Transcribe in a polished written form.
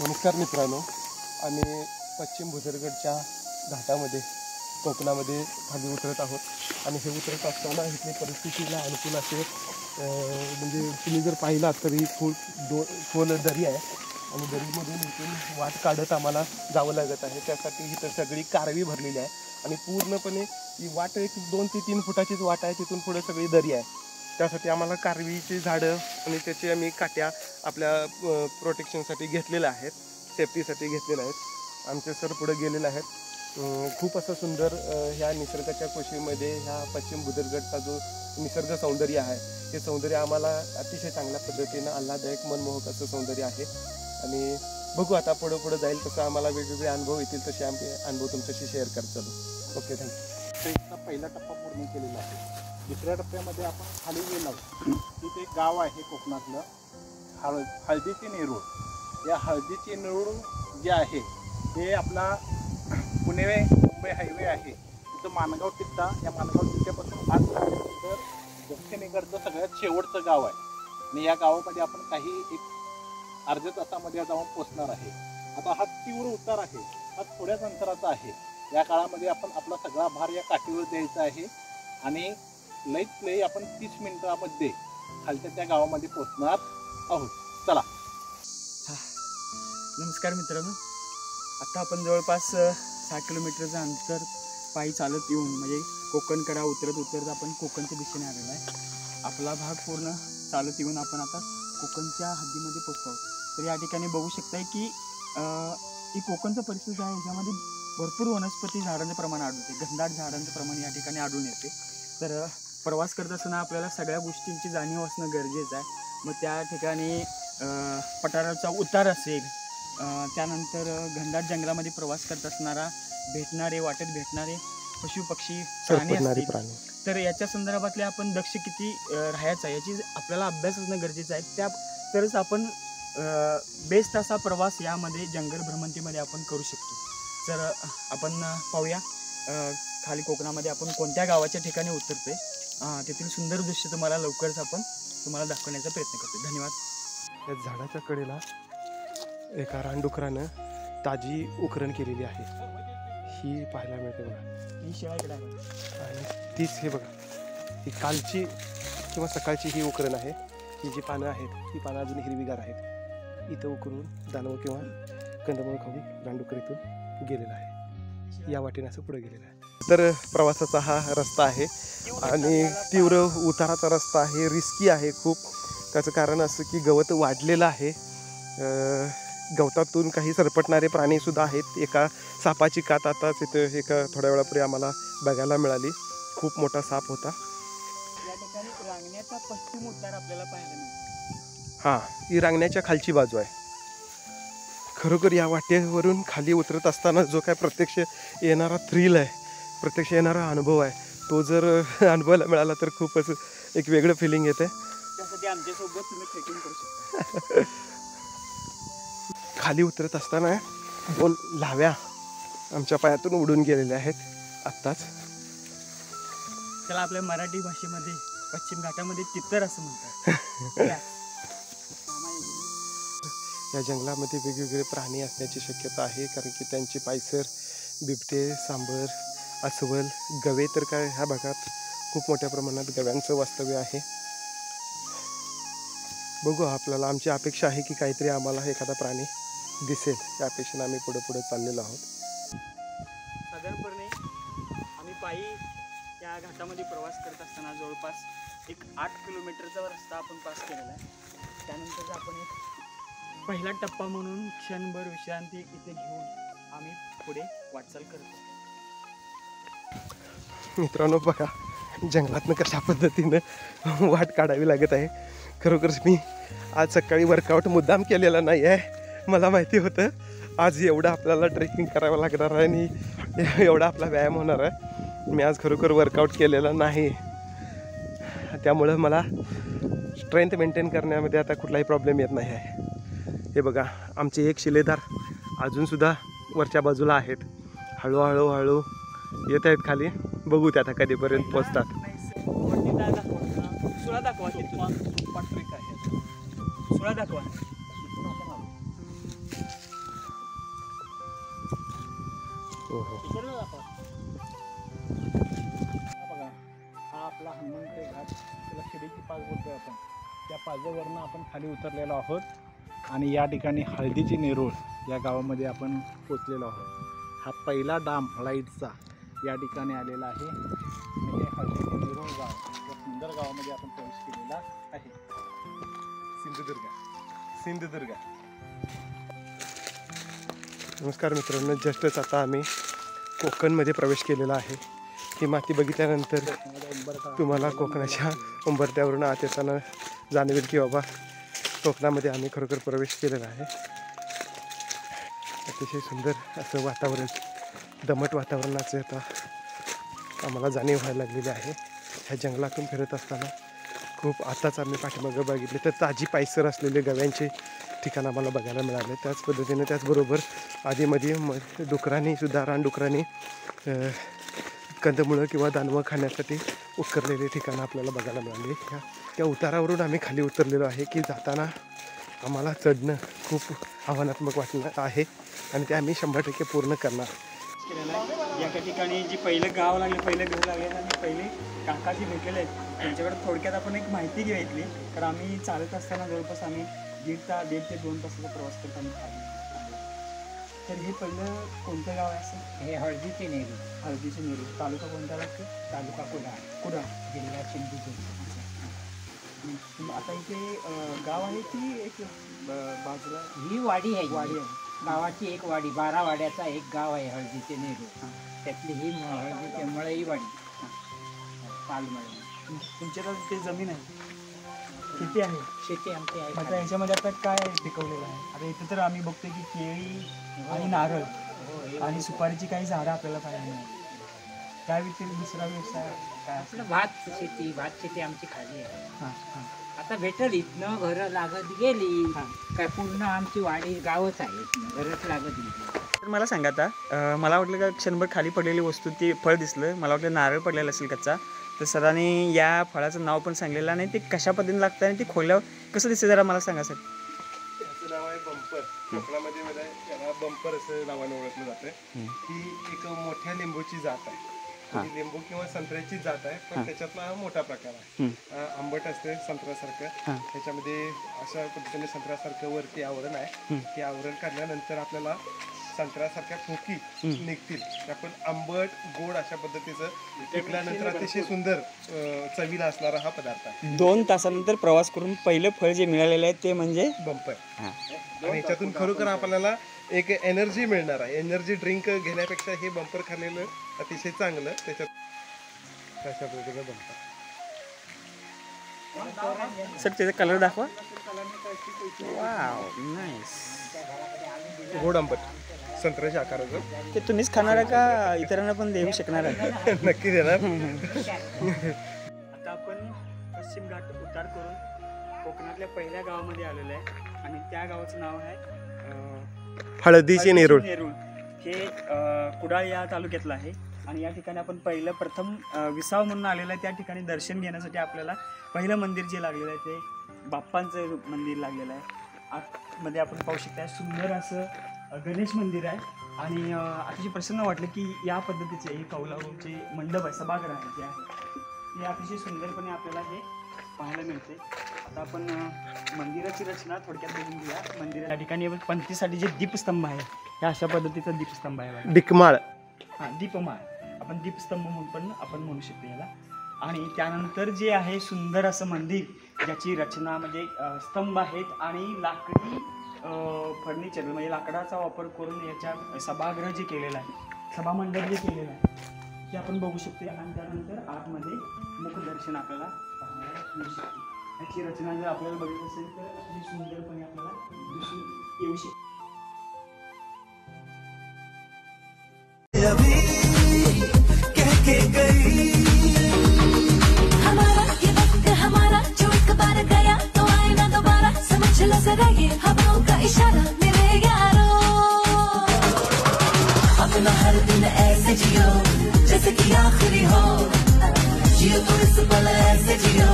नमस्कार मित्रांनो, आम्ही पश्चिम भुदरगडच्या घाटामध्ये कोकणामध्ये खाली उतरत आहोत आणि हे उतरत असताना इथली परिस्थितीला अनुकूल असे म्हणजे तुम्ही जर पाहिलात तर ही खोल दरी आहे आणि दरीमधून इथून वाट काढत आम्हाला जावं लागत आहे। त्यासाठी इथं सगळी कारवी भरलेली आहे आणि पूर्णपणे ही वाट एक 2 ते 3 फुटाचीच वाट आहे, तिथून पुढे सगळी दरी आहे। त्यासाठी आम्हाला कारवीची झाडं आणि त्याचे आम्ही काट्या आपल्या प्रोटेक्शनसाठी घेतलेल्या आहेत, सेफ्टीसाठी घेतलेल्या आहेत। आमचे सर पुढे गेलेले आहेत। खूप असं सुंदर ह्या निसर्गाच्या कुशीमध्ये ह्या पश्चिम भुदरगडचा जो निसर्ग सौंदर्य आहे हे सौंदर्य आम्हाला अतिशय चांगल्या पद्धतीनं आल्हाददायक मनमोहक असं सौंदर्य आहे आणि बघू आता पुढे जाईल तसं आम्हाला वेगवेगळे अनुभव येतील तसे आमचे अनुभव तुमच्याशी शेअर करत चालू। Okay, thank you. पहिला टप्पा पूर्ण केलेला आहे। दुसऱ्या टप्प्यामध्ये आपण खाली गेलो तिथे एक गाव आहे कोकणातलं हळदीची नेरूळ। या हळदीची नेरूळ जे आहे ते आपला पुणे मुंबई हायवे आहे, तिथं माणगाव तिट्टा, या माणगाव तिट्ट्यापासून आज तर दक्षिणेकडचं सगळ्यात शेवटचं गाव आहे आणि या गावामध्ये आपण काही एक अर्ध्या तासामध्ये जाऊन पोचणार आहे। आता हा तीव्र उतार आहे, हा थोड्याच अंतराचा आहे। या काळामध्ये आपण आपला सगळा भार या काठीवर द्यायचा आहे आणि लईत लई आपण 30 मिनिटांमध्ये खालच्या त्या गावामध्ये पोहोचणार आहोत। चला। नमस्कार मित्रांनो, आता आपण जवळपास 6 किलोमीटरचं अंतर पायी चालत येऊन म्हणजे कोकणकडा उतरत आपण कोकणच्या दिशेने आलेला आहे। आपला भाग पूर्ण चालत येऊन आपण आता कोकणच्या हद्दीमध्ये पोहोचतो। तर या ठिकाणी बघू शकताय की ही कोकणचा परिसर आहे, याच्यामध्ये भरपूर वनस्पती झाडांचे प्रमाण आढळते, घनदाट झाडांचं प्रमाण या ठिकाणी आढळून येते। तर प्रवास करत असताना आपल्याला सगळ्या गोष्टींची जाणीव असणं गरजेचं आहे। मग त्या ठिकाणी पठाराचा उतार असेल, त्यानंतर घनदाट जंगलामध्ये प्रवास करत असणारा वाटेत भेटणारे पशु पक्षी प्राणी असतील, तर याच्या संदर्भातले आपण दक्ष किती राहायचं आहे याची आपल्याला अभ्यास असणं गरजेचं आहे। तरच आपण बेस्ट असा प्रवास यामध्ये जंगल भ्रमंतीमध्ये आपण करू शकतो। तर आपण पाहूया खाली कोकणामध्ये आपण कोणत्या गावाच्या ठिकाणी उतरतोय, तेथील सुंदर दृश्य तुम्हाला लवकरच आपण तुम्हाला दाखवण्याचा प्रयत्न करतो। धन्यवाद। या झाडाच्या कडेला एका रानडुकरानं ताजी उकरण केलेली आहे, ही पाहायला मिळते बघा। ही शिळाकडे आहे आणि तीच हे बघा, ही कालची किंवा सकाळची ही उकरण आहे। ही जी पानं आहेत ही पानं अजून हिरवीगार आहेत। इथं उकरून दानव किंवा कंदमुळं खाऊन रानडुकर इथून गेलेला आहे, या वाटेने असं पुढे गेलेलं आहे। तर प्रवासाचा हा रस्ता आहे आणि तीव्र उताराचा रस्ता आहे, रिस्की आहे खूप। त्याचं कारण असं की गवत वाढलेलं आहे, गवतातून काही सरपटणारे प्राणीसुद्धा आहेत। एका सापाची कात आता तिथं एका थोड्या वेळापूर्वी आम्हाला बघायला मिळाली, खूप मोठा साप होता। या ठिकाणी रांगण्याचा पश्चिम उतार आपल्याला पाहायला मिळतो। हां, ही रांगण्याच्या खालची बाजू आहे। खरोखर या वाटेवरून खाली उतरत असताना जो काय प्रत्यक्ष येणारा थ्रिल आहे, प्रत्यक्ष येणारा अनुभव आहे, तो जर अनुभवायला मिळाला तर खूपच एक वेगळं फिलिंग येते। त्यासाठी आमच्यासोबत तुम्ही ट्रेकिंग करू शकता। खाली उतरत असताना 2 लाव्या आमच्या पायातून उडून गेलेल्या आहेत आत्ताच। त्याला आपल्या मराठी भाषेमध्ये पश्चिम घाटामध्ये तितर असं म्हणतात। या जंगलामध्ये वेगवेगळे प्राणी असण्याची शक्यता आहे, कारण की त्यांची पायसर, बिबटे, सांबर, अस्वल, गवे, तर काय ह्या भागात खूप मोठ्या प्रमाणात गव्यांचं वास्तव्य आहे। बघू, आपल्याला आमची अपेक्षा आहे की काहीतरी आम्हाला एखादा प्राणी दिसेल, त्या अपेक्षेने आम्ही पुढे चाललेलो आहोत। साधारणपणे आम्ही पायी या घाटामध्ये प्रवास करत असताना जवळपास एक 8 किलोमीटरचा रस्ता आपण पास केलेला आहे। त्यानंतर आपण एक पहिला टप्पा म्हणून क्षणभर विश्रांती इथे घेऊन आम्ही पुढे वाटचाल करतो। मित्रांनो बघा, जंगलातनं कशा पद्धतीनं वाट काढावी लागत आहे। खरोखर मी आज सकाळी वर्कआउट मुद्दाम केलेला नाही आहे, मला माहिती होतं आज एवढं आपल्याला ट्रेकिंग करावं लागणार आहे आणि एवढा आपला व्यायाम होणार आहे। मी आज खरोखर वर्कआउट केलेला नाही, त्यामुळं मला स्ट्रेंथ मेंटेन करण्यामध्ये आता कुठलाही प्रॉब्लेम येत नाही आहे। हे बघा, आमचे एक शिलेदार अजूनसुद्धा वरच्या बाजूला आहेत, हळूहळू येत आहेत खाली। बघू ते आता कधीपर्यंत पोचतात। सुळा दाखवा। हो हो. बघा हा आपला हनुमंत घाट, त्याला शिडीची पाच बोलतोय आपण. त्या पाजावरनं आपण खाली उतरलेलो आहोत आणि या ठिकाणी हळदीची नेरूळ या गावामध्ये आपण पोचलेलो आहोत. हा पहिला डाम लाईटचा या ठिकाणी आलेला आहे आणि हे हळदीची नेरूळ गाव या सुंदर गावामध्ये आपण प्रवेश केलेला आहे. सिंधुदुर्ग. नमस्कार मित्रांनो, जस्टच आता आम्ही कोकणमध्ये प्रवेश केलेला आहे. ही माती बघितल्यानंतर तुम्हाला कोकणाच्या उंबरठ्यावरून आत येताना जाणवेल की बाबा कोकणामध्ये आम्ही खरोखर प्रवेश केलेला आहे. अतिशय सुंदर असं वातावरण, दमट वातावरणाचं आता आम्हाला जाणीव व्हायला लागलेली आहे. ह्या जंगलातून फिरत असताना खूप आताच आम्ही पाठीमागं बघितले तर ताजी पायसर असलेले गव्यांचे ठिकाण आम्हाला बघायला मिळाले. त्याच पद्धतीने त्याचबरोबर आधीमध्ये डुकरांनीसुद्धा, रानडुकरांनी कंदमुळं किंवा दानवं खाण्यासाठी उकरलेले ठिकाणं आपल्याला बघायला मिळाले. त्या उतारावरून आम्ही खाली उतरलेलो आहे की जाताना आम्हाला चढणं खूप आव्हानात्मक वाटणार आहे आणि ते आम्ही 100% पूर्ण करणार. या ठिकाणी जी पहिलं गाव लागलं, पहिलं घर लागलं आणि पहिले काका जे भेटलेले आहेत त्यांच्याकडे थोडक्यात आपण एक माहिती घ्यायची. कारण आम्ही चालत असताना जवळपास आम्ही 1.5 ते 2 तासाचा प्रवास करताना खाली. तर हे पहिलं कोणतं गाव आहे असं? हे हळदीचे नेहरू. हळदीचे नेहरू. तालुका कोणता लागतो? तालुका कुडाळ, जिल्हा सिंधुदुर्ग. आता इथे गाव आहे की एक बाजूला ही वाडी आहे. वाडी आहे. गावाची एक वाडी, 12 वाड्याचा एक गाव आहे हळदीचे नेहरू. त्यातली ही हळदीचे मळई वाडी, पालमळई. तुमच्याकडे ते जमीन आहे किती आहे? शेती आमची आहे. आता ह्याच्यामध्ये आता काय पिकवलेलं आहे? आता इथे तर आम्ही बघतोय की केळी आणि नारळ आणि सुपारीची काही झाडं आपल्याला पाहायला मिळाली. त्या व्यतिरिक्त दुसरा व्यवसाय काय? आपलं भात शेती आमची खाली आहे. हां हां. आता भेटल इथनं घरं लागत गेली काय पूर्ण आमची वाडी गावच आहे, घरच लागत गेली. तर मला सांगा आता, मला वाटलं का क्षणभर खाली पडलेली वस्तू ती फळ दिसलं, मला वाटलं नारळ पडलेला असेल कच्चा. तर सरांनी या फळाचं नाव पण सांगलेलं आणि ते कशा पद्धतीने लागतं आणि ते खोलल्यावर कसं दिसतं जरा मला सांगा सर. त्याचं नाव आहे बंपर. कोकणामध्ये त्याला बंपर असं नावाने ओळखलं जातं. ही एक मोठ्या लिंबूची जात आहे. लिंबू किंवा संत्र्याची जात आहे, पण त्याच्यातला हा मोठा प्रकार आहे. आंबट असते संत्र्यासारखं. त्याच्यामध्ये अशा पद्धतीने संत्र्यासारखं वरती आवरण आहे. ते आवरण काढल्यानंतर आपल्याला संत्र्यासारख्या ठोकी निघतील. आपण आंबट गोड अशा पद्धतीचं पिकल्यानंतर अतिशय सुंदर चवीला असणारा हा पदार्थ आहे. 2 तासानंतर प्रवास करून पहिलं फळ जे मिळालेलं आहे ते म्हणजे बंपर. आणि याच्यातून खरोखर आपल्याला एक एनर्जी मिळणार आहे. एनर्जी ड्रिंक घेण्यापेक्षा हे बंपर खाल्लेलं अतिशय चांगलं. त्याच्यात अशा पद्धतीनं बंपर. सर त्याचा कलर दाखवा. Wow, nice. गोड आंबट संत्र्याच्या आकाराचं. ते तुम्हीच खाणार आहे का इतरांना पण देऊ शकणार आहे? नक्की देणार. आता आपण पश्चिम घाट उतार करून कोकणातल्या पहिल्या गावामध्ये आलेलो आहे आणि त्या गावाचं नाव आहे हळदीचे नेरूळ. हे कुडाळ या तालुक्यातलं आहे आणि या ठिकाणी आपण प्रथम विसाव म्हणून आलेलं आहे. त्या ठिकाणी दर्शन घेण्यासाठी आपल्याला पहिलं मंदिर जे लागलेलं आहे ते बाप्पांचं मंदिर लागलेलं आहे. आतमध्ये आपण पाहू शकता सुंदर असं गणेश मंदिर आहे आणि अतिशय प्रसन्न वाटलं की या पद्धतीचे हे कौलाचे मंडप आहे, सभागृह आहे जे आहे ते अतिशय सुंदरपणे आपल्याला हे पाहायला मिळते. आता आपण मंदिराची रचना थोडक्यात बघून घेऊया. मंदिर या ठिकाणी पंथीसाठी जे दीपस्तंभ आहे ह्या अशा पद्धतीचा दीपस्तंभ आहे. डिकमाळ. हां, दीपमाळ. आपण दीपस्तंभ म्हणून पण आपण म्हणू शकतो याला. आणि त्यानंतर जे आहे सुंदर असं मंदिर ज्याची रचना म्हणजे स्तंभ आहेत आणि लाकडी फर्निचर म्हणजे लाकडाचा वापर करून याच्या सभागृह जे केलेलं आहे, सभामंडप जे केलेलं आहे ते आपण बघू शकतो. आणि त्यानंतर आतमध्ये मुखदर्शन आपल्याला पाहायला मिळू शकते. याची रचना जर आपल्याला बघितली असेल तर अतिशय सुंदरपणे आपल्याला दिसून येऊ शकते. हमारा ये वक्त हमारा जो एक बार गया तो आए ना दोबारा, समझ लो जरा ये हवाओं का इशारा मेरे यारों। अपना हर दिन ऐसे जियो जैसे कि आखिरी हो, जियो तो इस पल ऐसे जियो